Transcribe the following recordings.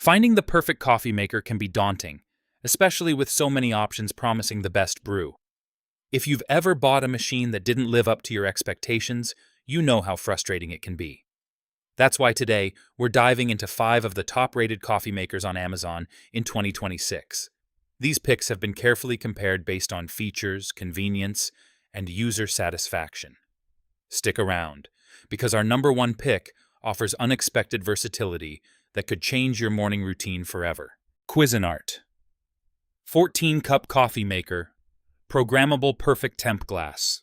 Finding the perfect coffee maker can be daunting, especially with so many options promising the best brew. If you've ever bought a machine that didn't live up to your expectations, you know how frustrating it can be. That's why today we're diving into 5 of the top-rated coffee makers on Amazon in 2026. These picks have been carefully compared based on features, convenience, and user satisfaction. Stick around, because our number 1 pick offers unexpected versatility that could change your morning routine forever. Cuisinart 14-cup coffee maker, programmable PerfecTemp glass.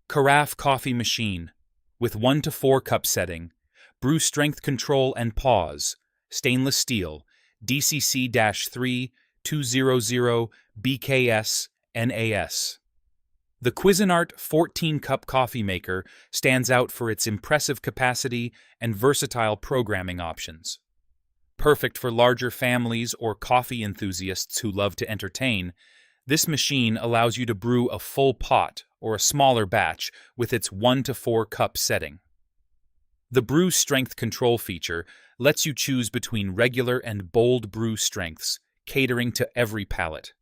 Carafe coffee machine with 1 to 4 cup setting, brew strength control and pause, stainless steel, DCC-3 200 BKS NAS. The Cuisinart 14-cup coffee maker stands out for its impressive capacity and versatile programming options. Perfect for larger families or coffee enthusiasts who love to entertain, this machine allows you to brew a full pot or a smaller batch with its 1 to 4 cup setting. The brew strength control feature lets you choose between regular and bold brew strengths, catering to every palate.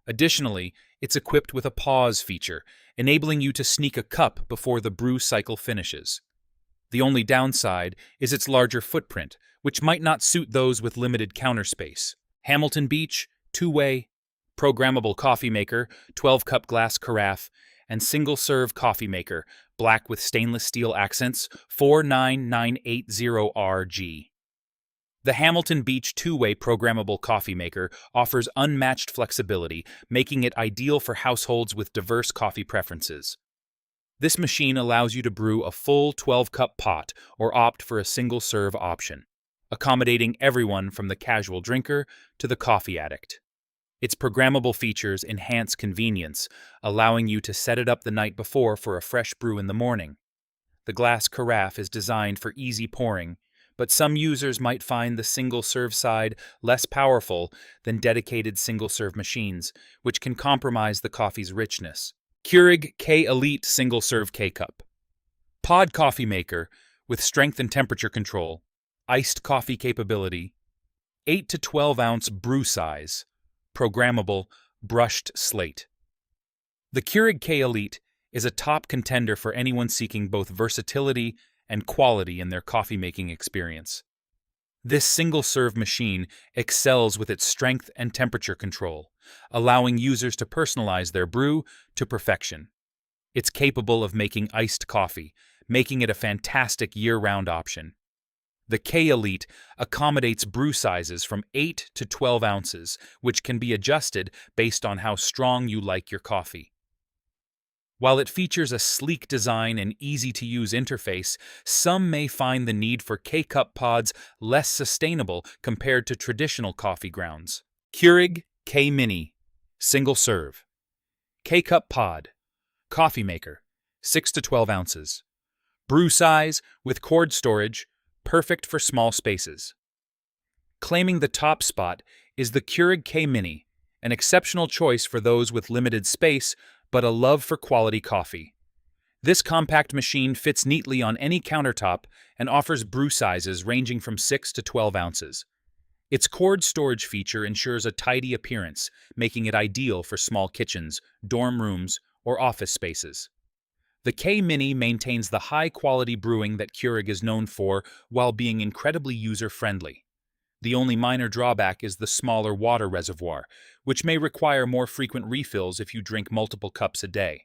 Additionally, it's equipped with a pause feature, enabling you to sneak a cup before the brew cycle finishes. The only downside is its larger footprint, which might not suit those with limited counter space. Hamilton Beach, 2-way, programmable coffee maker, 12-cup glass carafe, and single-serve coffee maker, black with stainless steel accents, 49980RG. The Hamilton Beach 2-way programmable coffee maker offers unmatched flexibility, making it ideal for households with diverse coffee preferences. This machine allows you to brew a full 12-cup pot or opt for a single-serve option, accommodating everyone from the casual drinker to the coffee addict. Its programmable features enhance convenience, allowing you to set it up the night before for a fresh brew in the morning. The glass carafe is designed for easy pouring, but some users might find the single-serve side less powerful than dedicated single-serve machines, which can compromise the coffee's richness. Keurig K-Elite Single-Serve K-Cup. Pod coffee maker with strength and temperature control, iced coffee capability, 8 to 12-ounce brew size, programmable, brushed slate. The Keurig K-Elite is a top contender for anyone seeking both versatility and quality in their coffee-making experience. This single-serve machine excels with its strength and temperature control, allowing users to personalize their brew to perfection. It's capable of making iced coffee, making it a fantastic year-round option. The K-Elite accommodates brew sizes from 8 to 12 ounces, which can be adjusted based on how strong you like your coffee. While it features a sleek design and easy-to-use interface, some may find the need for K-Cup pods less sustainable compared to traditional coffee grounds. Keurig K-Mini Single Serve K-Cup Pod Coffee Maker 6 to 12 ounces. Brew size with cord storage, perfect for small spaces. Claiming the top spot is the Keurig K-Mini, an exceptional choice for those with limited space but a love for quality coffee. This compact machine fits neatly on any countertop and offers brew sizes ranging from 6 to 12 ounces. Its cord storage feature ensures a tidy appearance, making it ideal for small kitchens, dorm rooms, or office spaces. The K-Mini maintains the high-quality brewing that Keurig is known for while being incredibly user-friendly. The only minor drawback is the smaller water reservoir, which may require more frequent refills if you drink multiple cups a day.